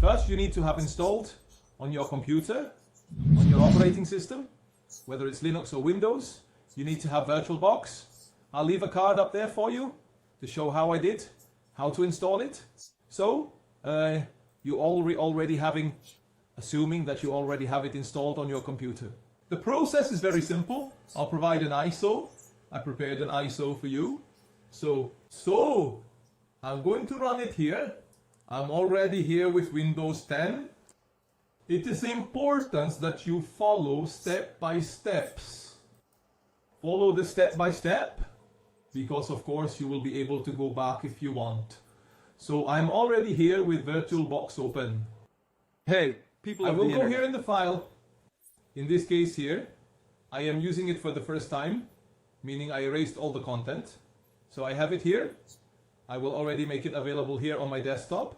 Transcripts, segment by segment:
First, you need to have installed on your computer, on your operating system, whether it's Linux or Windows, you need to have VirtualBox. I'll leave a card up there for you to show how I did, how to install it. So, you already assuming that you already have it installed on your computer. The process is very simple. I'll provide an ISO. I prepared an ISO for you. So I'm going to run it here. I'm already here with Windows 10. It is important that you follow step by steps. Follow the step by step, because of course you will be able to go back if you want. So I'm already here with VirtualBox open. Hey, people I of will the go internet. here in the file. In this case here, I am using it for the first time, meaning I erased all the content. So I have it here. I will already make it available here on my desktop.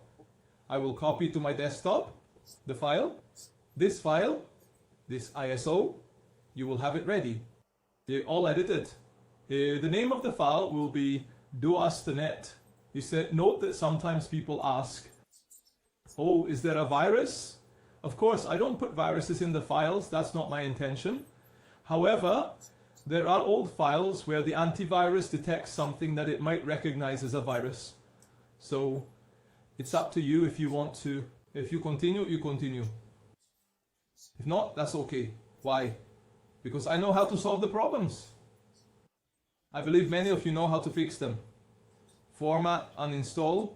I will copy to my desktop the file, this ISO. You will have it ready. They're all edited. The name of the file will be doastanet. You said, note that sometimes people ask, oh, is there a virus? Of course, I don't put viruses in the files. That's not my intention. However, there are old files where the antivirus detects something that it might recognize as a virus. So it's up to you if you want to. If you continue, you continue. If not, that's okay. Why? Because I know how to solve the problems. I believe many of you know how to fix them. Format, uninstall,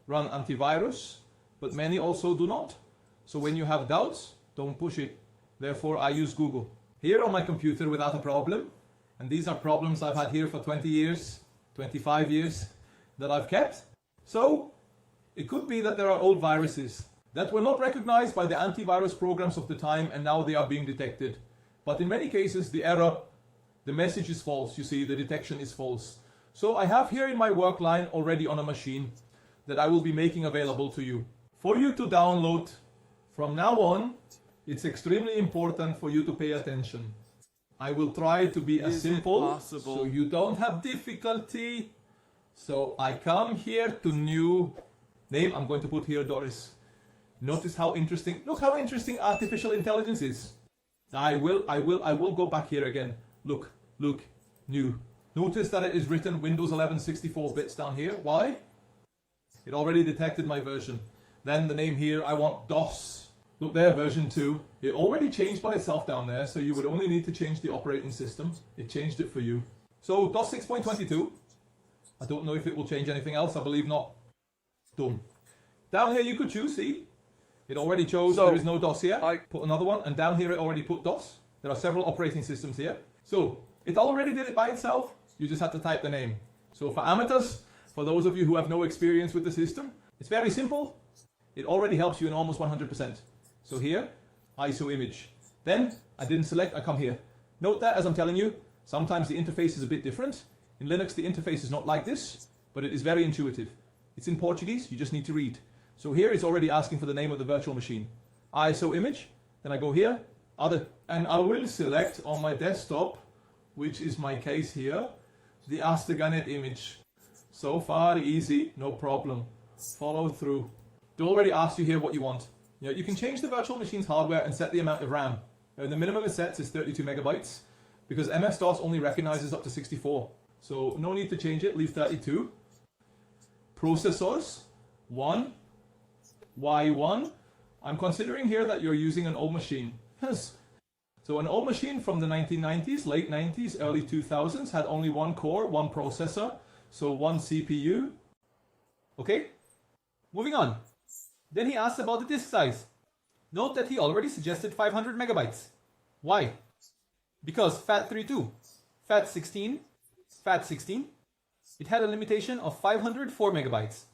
run antivirus, but many also do not. So when you have doubts, don't push it. Therefore, I use Google. Here on my computer without a problem, and these are problems I've had here for 20 years, 25 years that I've kept. So it could be that there are old viruses that were not recognized by the antivirus programs of the time, and now they are being detected. But in many cases, the error, the message is false. You see, the detection is false. So I have here in my work line already on a machine that I will be making available to you. For you to download from now on, it's extremely important for you to pay attention. I will try to be as simple so you don't have difficulty. So I come here to new name. I'm going to put here Doris. Notice how interesting, look how interesting artificial intelligence is. I will go back here again. Look, new. Notice that it is written Windows 11 64 bits down here. Why? It already detected my version. Then the name here, I want DOS. Look there, version 2. It already changed by itself down there, so you would only need to change the operating system. It changed it for you. So DOS 6.22. I don't know if it will change anything else. I believe not. Done. Down here you could choose, see? It already chose there is no DOS here. Put another one, and down here it already put DOS. There are several operating systems here. So it already did it by itself. You just have to type the name. So for amateurs, for those of you who have no experience with the system, it's very simple. It already helps you in almost 100%. So here, ISO image. Then I didn't select, I come here. Note that as I'm telling you, sometimes the interface is a bit different. In Linux, the interface is not like this, but it is very intuitive. It's in Portuguese, you just need to read. So here it's already asking for the name of the virtual machine. ISO image, then I go here, other, and I will select on my desktop, which is my case here, the Astaгаnet image. So far, easy, no problem. Follow through. They already asked you here what you want. You can change the virtual machine's hardware and set the amount of RAM. The minimum it sets is 32 megabytes because MS-DOS only recognizes up to 64. So no need to change it, leave 32. Processors, 1. Why 1? I'm considering here that you're using an old machine. Yes. So an old machine from the 1990s, late 90s, early 2000s had only one core, one processor, so one CPU. Okay, moving on. Then he asked about the disk size. Note that he already suggested 500 megabytes. Why? Because FAT32, FAT16, it had a limitation of 504 megabytes,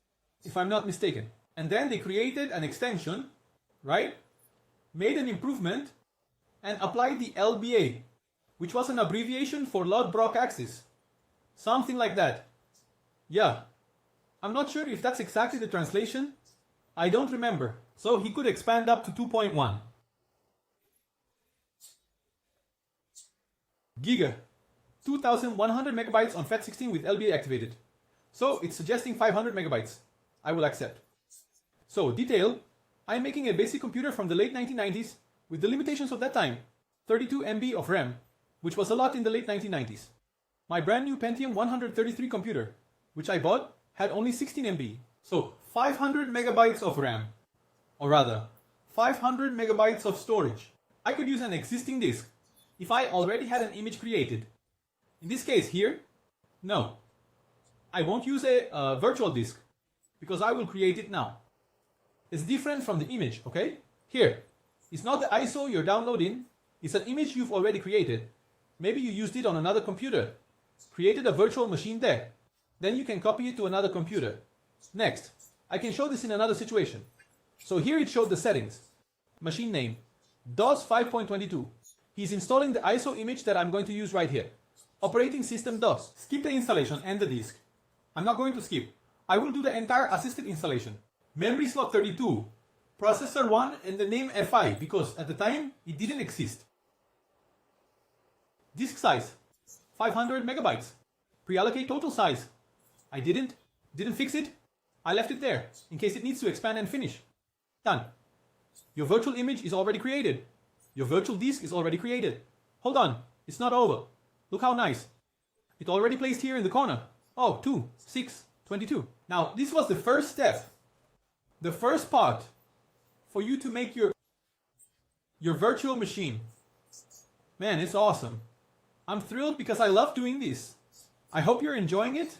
if I'm not mistaken. And then they created an extension, right? Made an improvement and applied the LBA, which was an abbreviation for Loud Brock Axis. Something like that. Yeah. I'm not sure if that's exactly the translation. I don't remember. So he could expand up to 2.1. Giga. 2100 megabytes on FAT16 with LBA activated. So it's suggesting 500 megabytes. I will accept. So detail, I am making a basic computer from the late 1990s with the limitations of that time. 32 MB of RAM, which was a lot in the late 1990s. My brand new Pentium 133 computer, which I bought, had only 16 MB. So 500 megabytes of RAM. Or rather, 500 megabytes of storage. I could use an existing disk if I already had an image created. In this case here, no. I won't use a virtual disk because I will create it now. It's different from the image, okay? Here, it's not the ISO you're downloading, it's an image you've already created. Maybe you used it on another computer, created a virtual machine there. Then you can copy it to another computer. Next, I can show this in another situation. So here it showed the settings. Machine name, DOS 5.22. He's installing the ISO image that I'm going to use right here. Operating system DOS. Skip the installation and the disk. I'm not going to skip. I will do the entire assisted installation. Memory slot 32. Processor 1 and the name FI because at the time it didn't exist. Disk size, 500 megabytes. Pre-allocate total size. I didn't fix it. I left it there in case it needs to expand and finish. Done. Your virtual image is already created. Your virtual disk is already created. Hold on, it's not over. Look how nice. It already placed here in the corner. Oh, 2, 6, 22. Now, this was the first step. The first part for you to make your virtual machine. Man, it's awesome. I'm thrilled because I love doing this. I hope you're enjoying it.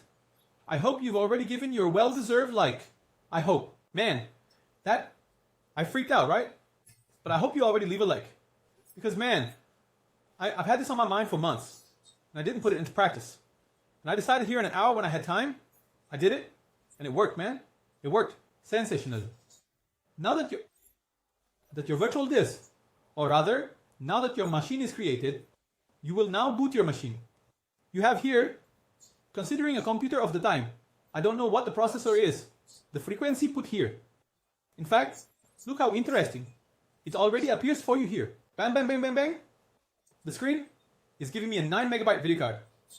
I hope you've already given your well-deserved like. I hope. Man, that... I freaked out, right? But I hope you already leave a like. Because man, I've had this on my mind for months. And I didn't put it into practice. And I decided here in an hour when I had time, I did it. And it worked, man. It worked. Sensational. Now that your virtual disk, or rather, now that your machine is created, you will now boot your machine. You have here, considering a computer of the time, I don't know what the processor is, the frequency put here. In fact, look how interesting. It already appears for you here. Bang, bang, bang, bang, bang. The screen is giving me a 9 megabyte video card.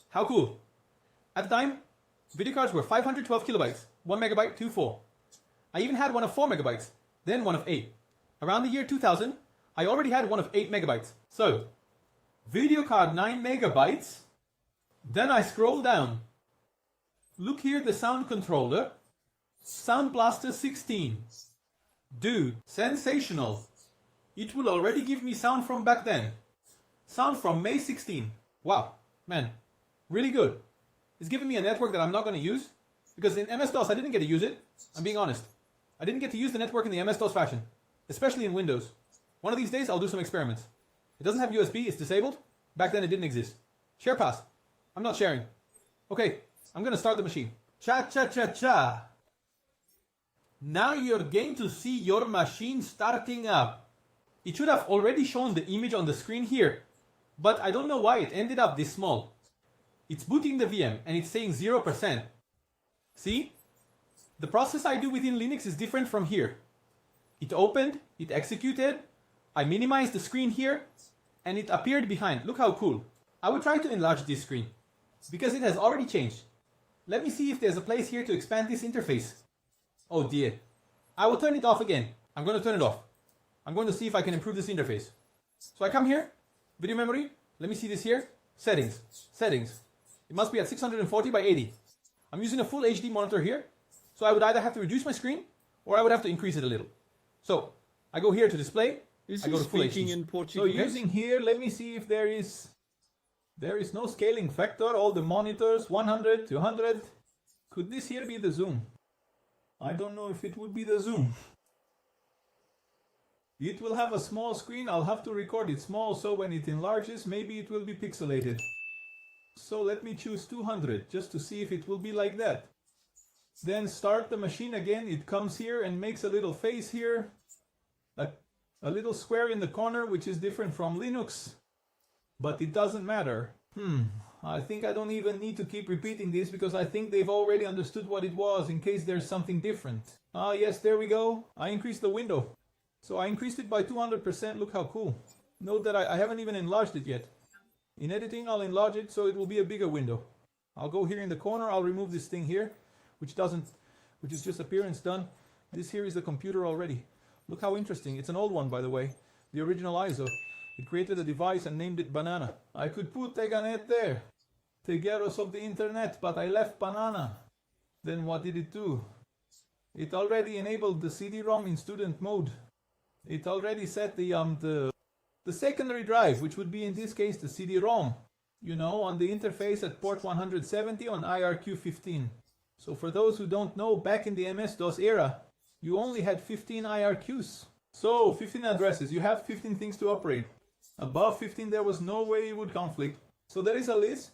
How cool. At the time, video cards were 512 kilobytes, 1 megabyte, 2.4. I even had one of 4 megabytes, then one of 8. Around the year 2000, I already had one of 8 megabytes. So, video card 9 megabytes. Then I scroll down. Look here, the sound controller. Sound Blaster 16. Dude, sensational. It will already give me sound from back then. Sound from May 16. Wow, man, really good. It's giving me a network that I'm not going to use because in MS-DOS I didn't get to use it. I'm being honest. I didn't get to use the network in the MS-DOS fashion, especially in Windows. One of these days I'll do some experiments. It doesn't have USB, it's disabled. Back then it didn't exist. Share pass. I'm not sharing. Okay, I'm going to start the machine. Cha-cha-cha-cha. Now you're going to see your machine starting up. It should have already shown the image on the screen here, but I don't know why it ended up this small. It's booting the VM and it's saying 0%. See? The process I do within Linux is different from here. It opened, it executed, I minimized the screen here, and it appeared behind. Look how cool. I will try to enlarge this screen, because it has already changed. Let me see if there's a place here to expand this interface. Oh dear. I will turn it off again. I'm going to turn it off. I'm going to see if I can improve this interface. So I come here, video memory, let me see this here, settings. It must be at 640 by 80. I'm using a full HD monitor here, so I would either have to reduce my screen, or I would have to increase it a little. So, I go here to display, I go to full HD. In Portuguese? So using here, let me see if there is no scaling factor, all the monitors, 100, 200. Could this here be the zoom? I don't know if it would be the zoom. It will have a small screen, I'll have to record it small, so when it enlarges, maybe it will be pixelated. So let me choose 200, just to see if it will be like that. Then start the machine again, it comes here and makes a little face here. A little square in the corner, which is different from Linux. But it doesn't matter. I think I don't even need to keep repeating this, because I think they've already understood what it was, in case there's something different. Ah yes, there we go. I increased the window. So I increased it by 200%, look how cool. Note that I haven't even enlarged it yet. In editing, I'll enlarge it so it will be a bigger window. I'll go here in the corner, I'll remove this thing here, which is just appearance done. This here is the computer already. Look how interesting. It's an old one, by the way. The original ISO. It created a device and named it Banana. I could put Teganet there. Tegeros of the internet, but I left Banana. Then what did it do? It already enabled the CD-ROM in student mode. It already set the secondary drive, which would be in this case the CD-ROM, you know, on the interface at port 170 on IRQ15. So for those who don't know, back in the MS-DOS era, you only had 15 IRQs. So 15 addresses, you have 15 things to operate. Above 15 there was no way it would conflict. So there is a list.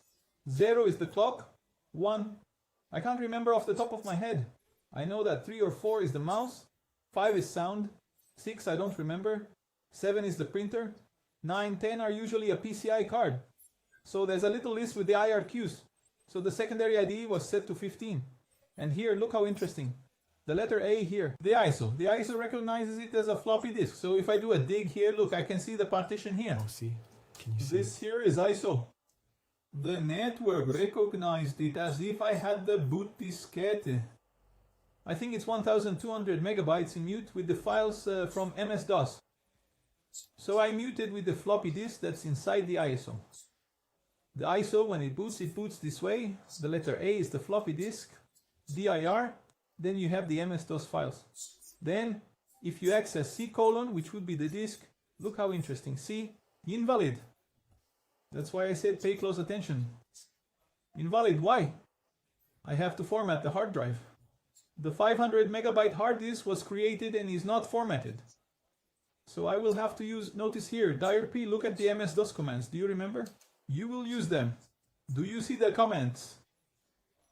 0 is the clock. 1, I can't remember off the top of my head. I know that 3 or 4 is the mouse. 5 is sound. 6 I don't remember. 7 is the printer. 9, 10 are usually a PCI card. So there's a little list with the IRQs. So the secondary ID was set to 15. And here, look how interesting. The letter A here, the ISO. The ISO recognizes it as a floppy disk. So if I do a dig here, look, I can see the partition here. Oh, see? Can you see? This here is ISO. The network recognized it as if I had the boot diskette. I think it's 1200 megabytes in mute with the files from MS-DOS. So I muted with the floppy disk that's inside the ISO. The ISO, when it boots this way. The letter A is the floppy disk, dir, then you have the MS-DOS files. Then, if you access C:, which would be the disk, look how interesting. C, invalid. That's why I said pay close attention. Invalid, why? I have to format the hard drive. The 500 megabyte hard disk was created and is not formatted. So I will have to use, notice here, dir p, look at the MS-DOS commands. Do you remember? You will use them. Do you see the commands?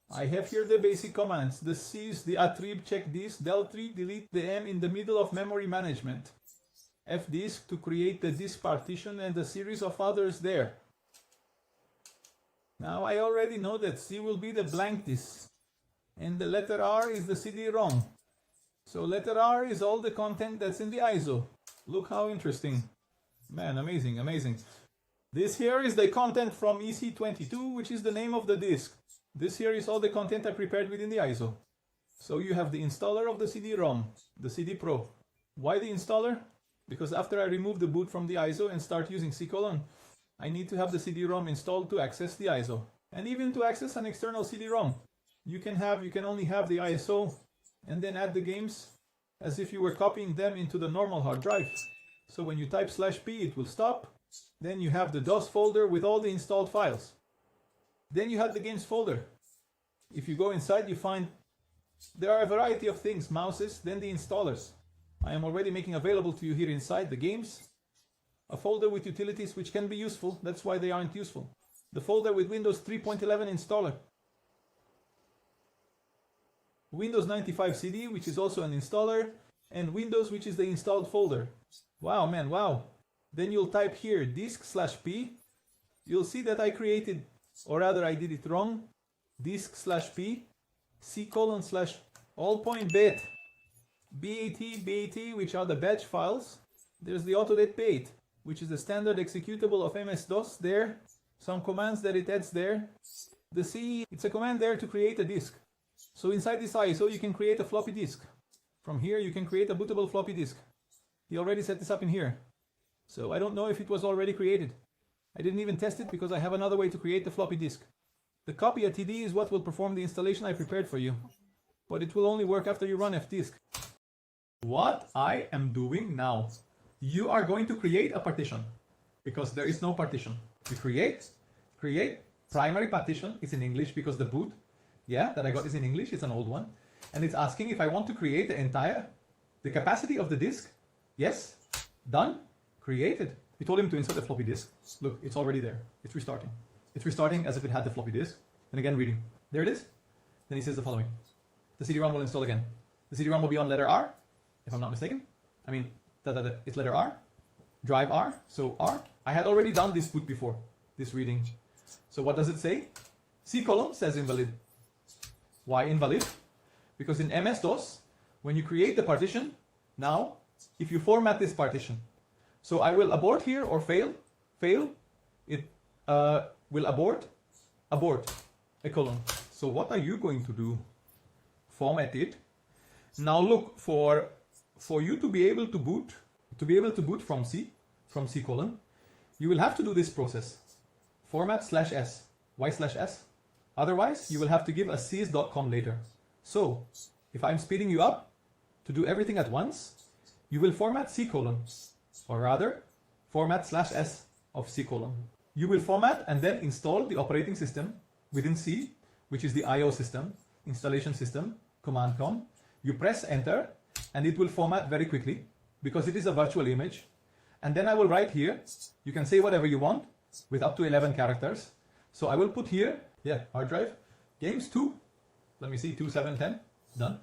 I have here the basic commands. The C is the attrib check disk, del3 delete the M in the middle of memory management. Fdisk to create the disk partition and a series of others there. Now I already know that C will be the blank disk. And the letter R is the CD-ROM. So letter R is all the content that's in the ISO. Look how interesting. Man, amazing, amazing. This here is the content from EC22, which is the name of the disk. This here is all the content I prepared within the ISO. So you have the installer of the CD-ROM, the CD Pro. Why the installer? Because after I remove the boot from the ISO and start using C:, I need to have the CD-ROM installed to access the ISO. And even to access an external CD-ROM. You can only have the ISO and then add the games as if you were copying them into the normal hard drive. So when you type /p, it will stop. Then you have the DOS folder with all the installed files. Then you have the games folder. If you go inside, you find there are a variety of things, mouses, then the installers. I am already making available to you here inside the games, a folder with utilities which can be useful, that's why they aren't useful. The folder with Windows 3.11 installer. Windows 95 CD, which is also an installer, and Windows, which is the installed folder. Wow, man, wow. Then you'll type here disk/p. You'll see that I created, or rather I did it wrong, disk/p, C:/all.bat, bat, which are the batch files. There's the autodet which is the standard executable of MS-DOS there. Some commands that it adds there. The C, it's a command there to create a disk. So inside this ISO you can create a floppy disk. From here you can create a bootable floppy disk. He already set this up in here. So I don't know if it was already created. I didn't even test it because I have another way to create the floppy disk. The copy atd is what will perform the installation I prepared for you. But it will only work after you run fdisk. What I am doing now, you are going to create a partition. Because there is no partition. You create primary partition. It's in English because the boot, that I got is in English. It's an old one. And it's asking if I want to create the capacity of the disk. Yes, done, created. We told him to insert the floppy disk. Look, it's already there. It's restarting. It's restarting as if it had the floppy disk. And again, reading. There it is. Then he says the following. The CD-ROM will install again. The CD-ROM will be on letter R, if I'm not mistaken. I mean, it's letter R. Drive R. So R. I had already done this boot before, this reading. So what does it say? C: says invalid. Why invalid? Because in MS-DOS, when you create the partition, now, if you format this partition, so I will abort here or fail, it will abort, a colon. So what are you going to do? Format it. Now look, for for you to be able to boot from C colon, you will have to do this process. Format/S. Why/S? Otherwise, you will have to give a sys.com later. So, if I'm speeding you up to do everything at once, you will format C colon, or rather, format/S of C colon. You will format and then install the operating system within C, which is the IO system, installation system, command com. You press enter, and it will format very quickly because it is a virtual image. And then I will write here, you can say whatever you want with up to 11 characters. So I will put here, hard drive, games 2, let me see, 2710, done.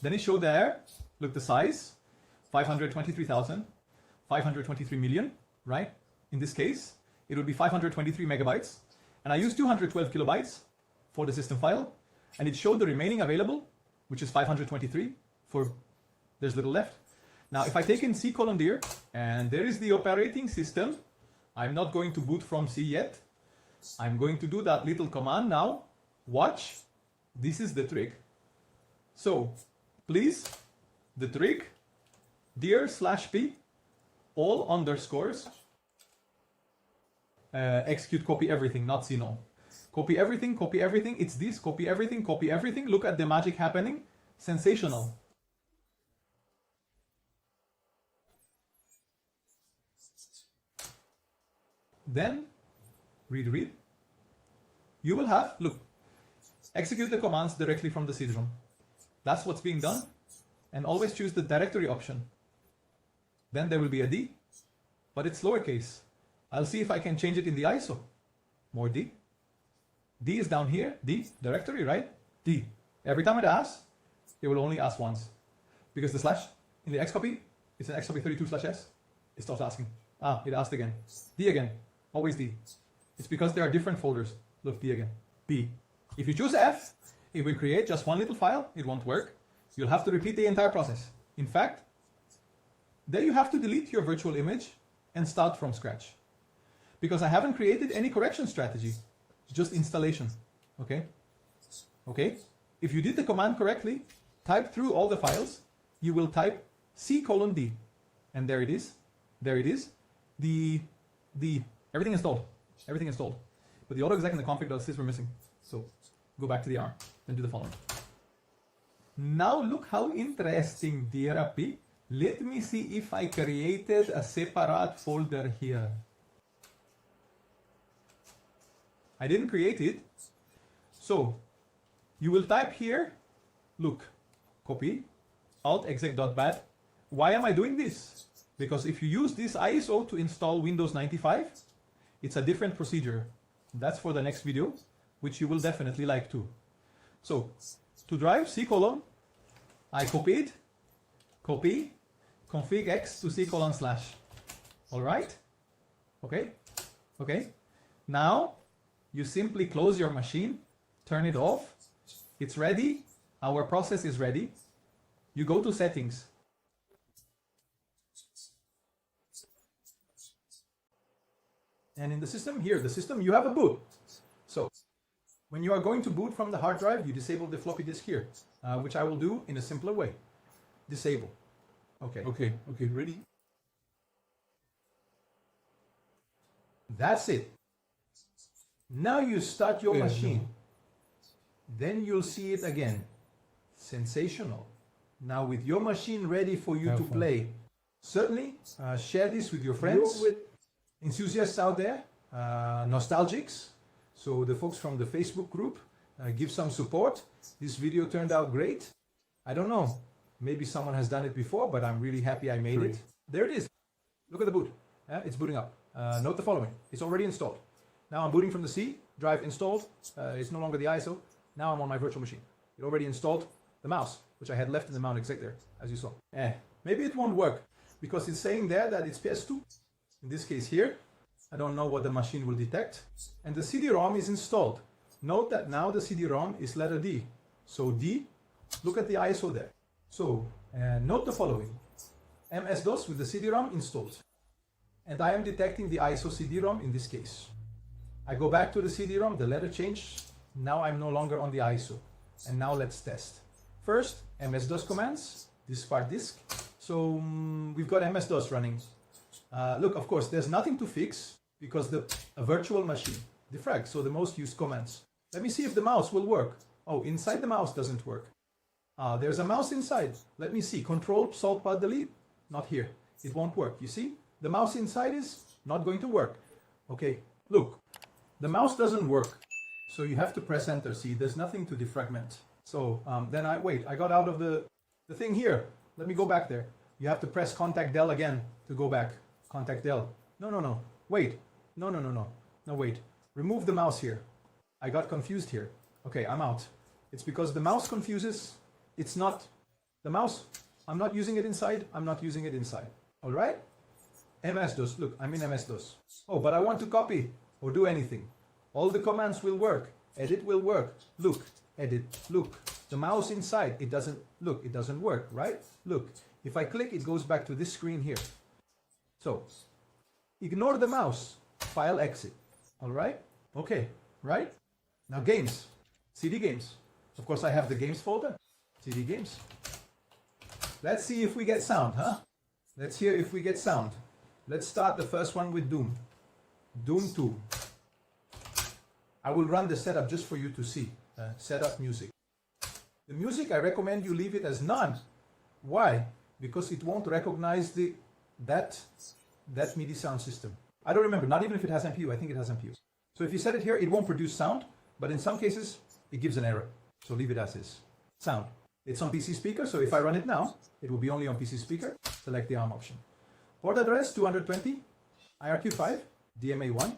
Then it showed there, look the size, 523 million, right? In this case, it would be 523 megabytes. And I used 212 kilobytes for the system file. And it showed the remaining available, which is 523 there's little left. Now, if I take in C colon dir, and there is the operating system, I'm not going to boot from C yet. I'm going to do that little command now. Watch. This is the trick. So, please, the trick, dir/p, all underscores, execute copy everything, not C no. Copy everything, it's this, copy everything. Look at the magic happening. Sensational. Then, read. You will have, look, execute the commands directly from the CD-ROM. That's what's being done. And always choose the directory option. Then there will be a D, but it's lowercase. I'll see if I can change it in the ISO. More D. D is down here, D, directory, right? D. Every time it asks, it will only ask once. Because the slash in the Xcopy, it's an Xcopy 32/S, it stops asking. It asked again. D again, always D. It's because there are different folders. Look, D again, B. If you choose F, it will create just one little file, it won't work. You'll have to repeat the entire process. In fact, then you have to delete your virtual image and start from scratch. Because I haven't created any correction strategy. Just installation, okay? If you did the command correctly, type through all the files, you will type C colon D, and there it is, everything installed, but the autoexec and the config.sys were missing, so go back to the R, then do the following. Now look how interesting, dear P. Let me see if I created a separate folder here. I didn't create it. So you will type here, look, copy, alt exec.bat. Why am I doing this? Because if you use this ISO to install Windows 95, it's a different procedure. That's for the next video, which you will definitely like too. So to drive C colon, I copied, copy, config x to C colon /. All right? Okay. Now, you simply close your machine, turn it off, it's ready, our process is ready. You go to settings. And in the system here, you have a boot. So, when you are going to boot from the hard drive, you disable the floppy disk here, which I will do in a simpler way. Disable. Okay, ready? That's it. Now you start your machine. Then you'll see it again. Sensational. Now with your machine ready for you to play, certainly share this with your friends, with enthusiasts out there, nostalgics. So the folks from the Facebook group, give some support. This video turned out great. I don't know, maybe someone has done it before, but I'm really happy I made it. There it is. Look at the boot. It's booting up. Note the following. It's already installed. Now I'm booting from the C, drive installed. It's no longer the ISO. Now I'm on my virtual machine. It already installed the mouse, which I had left in the mount exec there, as you saw. Maybe it won't work, because it's saying there that it's PS2. In this case here, I don't know what the machine will detect. And the CD-ROM is installed. Note that now the CD-ROM is letter D. So D, look at the ISO there. So note the following. MS-DOS with the CD-ROM installed. And I am detecting the ISO CD-ROM in this case. I go back to the CD-ROM, the letter changed. Now I'm no longer on the ISO. And now let's test. First, MS-DOS commands, diskpart disk. So we've got MS-DOS running. Look, of course, there's nothing to fix because a virtual machine, defrag, so the most used commands. Let me see if the mouse will work. Oh, inside the mouse doesn't work. There's a mouse inside. Let me see. Control, Alt, Pad, Delete. Not here. It won't work. You see? The mouse inside is not going to work. Okay, look. The mouse doesn't work. So you have to press enter. See, there's nothing to defragment. So then I got out of the thing here. Let me go back there. You have to press Contact Del again to go back. Contact Del. No. Wait. No. No, wait. Remove the mouse here. I got confused here. Okay, I'm out. It's because the mouse confuses. It's not the mouse. I'm not using it inside. I'm not using it inside. All right? MS-DOS. Look, I'm in MS-DOS. Oh, but I want to copy or do anything. All the commands will work. Edit will work. Look, edit, look. The mouse inside, it doesn't work, right? Look, if I click, it goes back to this screen here. So, ignore the mouse. File exit. All right? Okay, right? Now games. CD games. Of course, I have the games folder. CD games. Let's see if we get sound, huh? Let's hear if we get sound. Let's start the first one with Doom. Doom 2. I will run the setup just for you to see. Setup music. The music, I recommend you leave it as none. Why? Because it won't recognize that MIDI sound system. I don't remember, not even if it has MPU. I think it has MPU. So if you set it here, it won't produce sound, but in some cases, it gives an error. So leave it as is. Sound. It's on PC speaker, so if I run it now, it will be only on PC speaker. Select the ARM option. Port address 220, IRQ5, DMA1.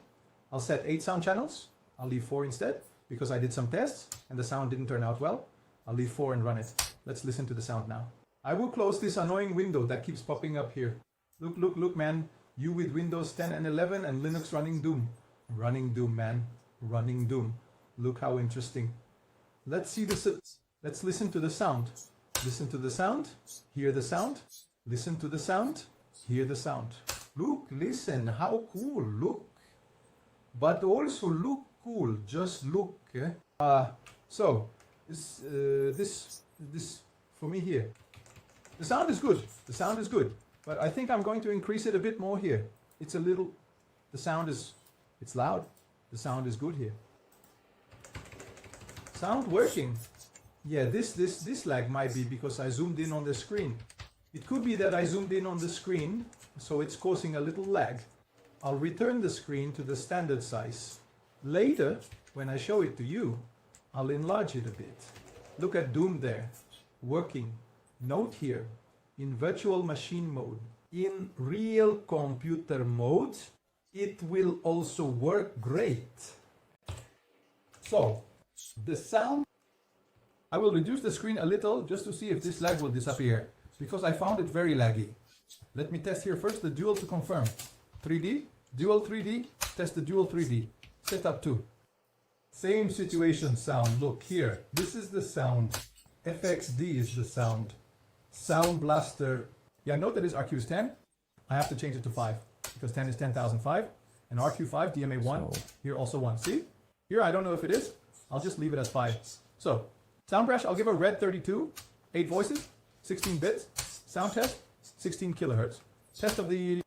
I'll set 8 sound channels. I'll leave 4 instead because I did some tests and the sound didn't turn out well. I'll leave 4 and run it. Let's listen to the sound now. I will close this annoying window that keeps popping up here. Look, man. You with Windows 10 and 11 and Linux running Doom. Running Doom, man. Running Doom. Look how interesting. Let's see this. Let's listen to the sound. Listen to the sound. Hear the sound. Listen to the sound. Hear the sound. Look, listen. How cool. Look. But also look cool. Just look. So this for me here. The sound is good. The sound is good. But I think I'm going to increase it a bit more here. It's a little. The sound is. It's loud. The sound is good here. Sound working. Yeah, this lag might be because I zoomed in on the screen. It could be that I zoomed in on the screen, so it's causing a little lag. I'll return the screen to the standard size. Later, when I show it to you, I'll enlarge it a bit. Look at Doom there, working. Note here, in virtual machine mode. In real computer mode, it will also work great. So, the sound, I will reduce the screen a little just to see if this lag will disappear, because I found it very laggy. Let me test here first the dual to confirm. 3D, dual 3D, test the dual 3D. Setup 2. Same situation sound, look here. This is the sound. FXD is the sound. Sound Blaster. Yeah, note that this RQ is 10. I have to change it to 5, because 10 is 10,005. And RQ5, DMA1, here also 1. See? Here I don't know if it is. I'll just leave it as 5. So, sound brush, I'll give a red 32, 8 voices, 16 bits. Sound test, 16 kilohertz. Test of the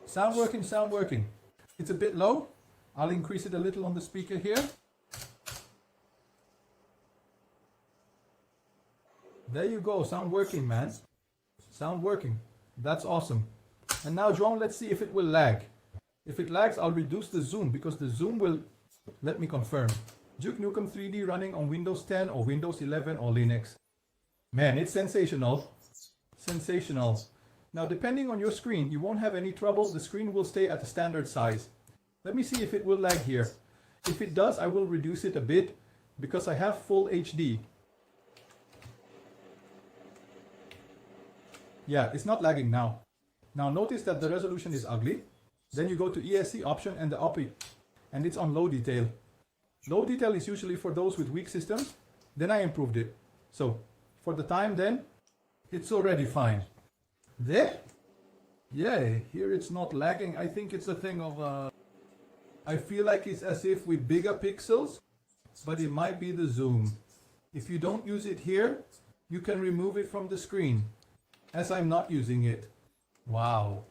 sound working. It's a bit low. I'll increase it a little on the speaker here. There you go, sound working, man. Sound working. That's awesome. And now, John, let's see if it will lag. If it lags, I'll reduce the zoom because the zoom will let me confirm. Duke Nukem 3D running on Windows 10 or Windows 11 or Linux. Man, it's sensational. Sensational. Now, depending on your screen, you won't have any trouble. The screen will stay at the standard size. Let me see if it will lag here. If it does, I will reduce it a bit because I have full HD. Yeah, it's not lagging now. Now notice that the resolution is ugly. Then you go to ESC option and the API. And it's on low detail. Low detail is usually for those with weak systems. Then I improved it. So, for the time then, it's already fine. There. Yeah, here it's not lagging. I think it's a thing of... I feel like it's as if with bigger pixels, but it might be the zoom. If you don't use it here, you can remove it from the screen, as I'm not using it. Wow.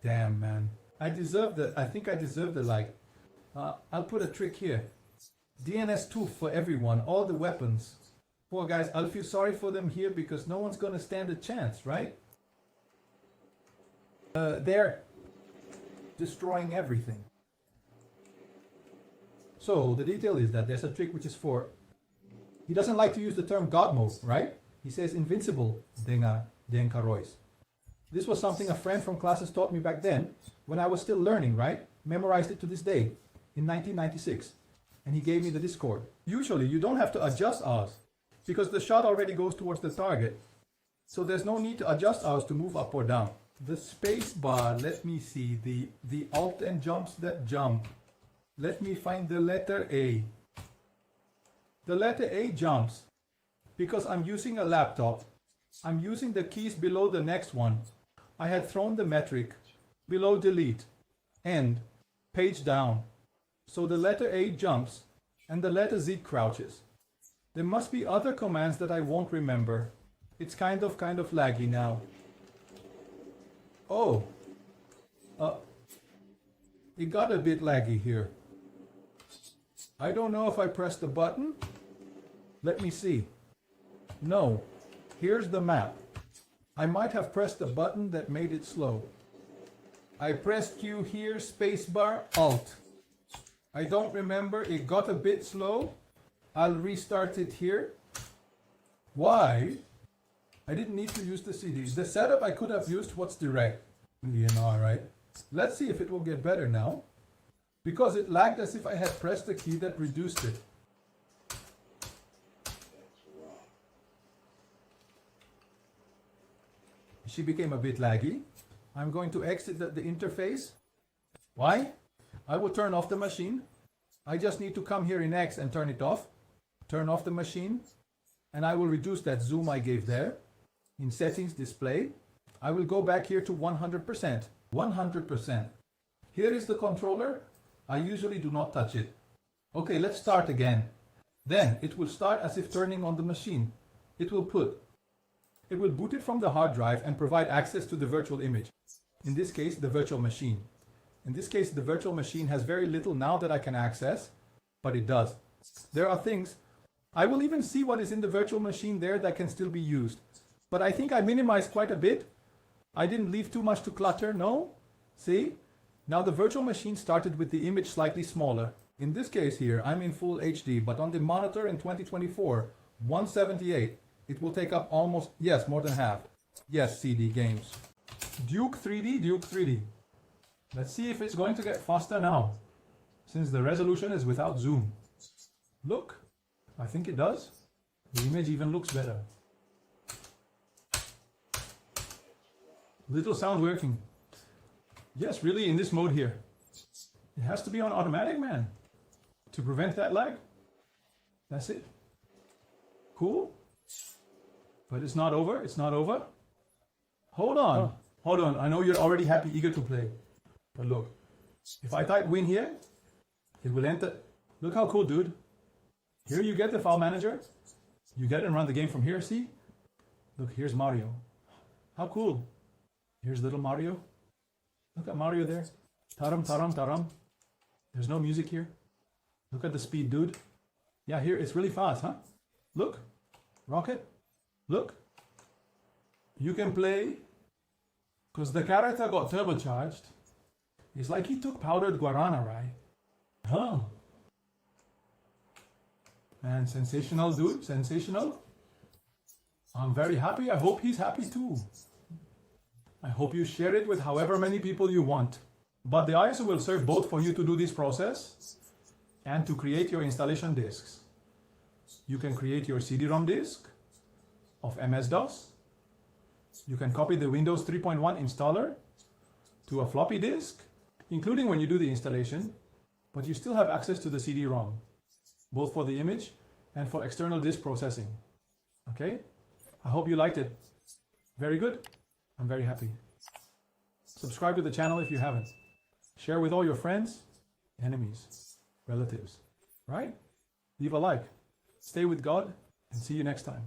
Damn, man. I think I deserve the like. I'll put a trick here. DNS2 for everyone, all the weapons. Poor guys, I'll feel sorry for them here because no one's gonna stand a chance, right? They're destroying everything. So the detail is that there's a trick which is for, he doesn't like to use the term God mode, right? He says invincible denka Royce. This was something a friend from classes taught me back then when I was still learning, right? Memorized it to this day in 1996. And he gave me the Discord. Usually you don't have to adjust ours because the shot already goes towards the target. So there's no need to adjust ours to move up or down. The space bar, let me see, the alt and jumps that jump. Let me find the letter A. The letter A jumps because I'm using a laptop. I'm using the keys below the next one. I had thrown the metric below delete, end, page down. So the letter A jumps and the letter Z crouches. There must be other commands that I won't remember. It's kind of laggy now. Oh, it got a bit laggy here. I don't know if I pressed the button. Let me see. No, here's the map. I might have pressed the button that made it slow. I pressed Q here, spacebar, Alt. I don't remember, it got a bit slow. I'll restart it here. Why? I didn't need to use the CD. The setup I could have used what's direct. right? Let's see if it will get better now. Because it lagged as if I had pressed the key that reduced it. She became a bit laggy. I'm going to exit the interface. Why? I will turn off the machine. I just need to come here in X and turn it off. Turn off the machine. And I will reduce that zoom I gave there. In settings, display. I will go back here to 100%. 100%. Here is the controller. I usually do not touch it. Okay, let's start again. Then it will start as if turning on the machine. It will boot it from the hard drive and provide access to the virtual image. In this case, the virtual machine. In this case, the virtual machine has very little now that I can access, but it does. There are things, I will even see what is in the virtual machine there that can still be used. But I think I minimized quite a bit. I didn't leave too much to clutter, no? See? Now the virtual machine started with the image slightly smaller. In this case here, I'm in full HD, but on the monitor in 2024, 178. It will take up almost, yes, more than half. Yes, CD games. Duke 3D. Let's see if it's going to get faster now, since the resolution is without zoom. Look, I think it does. The image even looks better. Little sound working. Yes, really in this mode here. It has to be on automatic, man, to prevent that lag. That's it. Cool. But it's not over. It's not over. Hold on. Oh. Hold on. I know you're already happy, eager to play. But look, if I type win here, it will enter. Look how cool, dude. Here you get the file manager. You get and run the game from here, see? Look, here's Mario. How cool. Here's little Mario. Look at Mario there. Taram, taram, taram. There's no music here. Look at the speed, dude. Yeah, here it's really fast, huh? Look. Rocket. Look. You can play. Because the character got turbocharged. It's like he took powdered guarana, right? Huh. Man, sensational, dude. Sensational. I'm very happy. I hope he's happy too. I hope you share it with however many people you want. But the ISO will serve both for you to do this process and to create your installation disks. You can create your CD-ROM disk of MS-DOS. You can copy the Windows 3.1 installer to a floppy disk, including when you do the installation, but you still have access to the CD-ROM, both for the image and for external disk processing. Okay? I hope you liked it. Very good. I'm very happy. Subscribe to the channel if you haven't. Share with all your friends, enemies, relatives, right? leave a like. Stay with God and see you next time.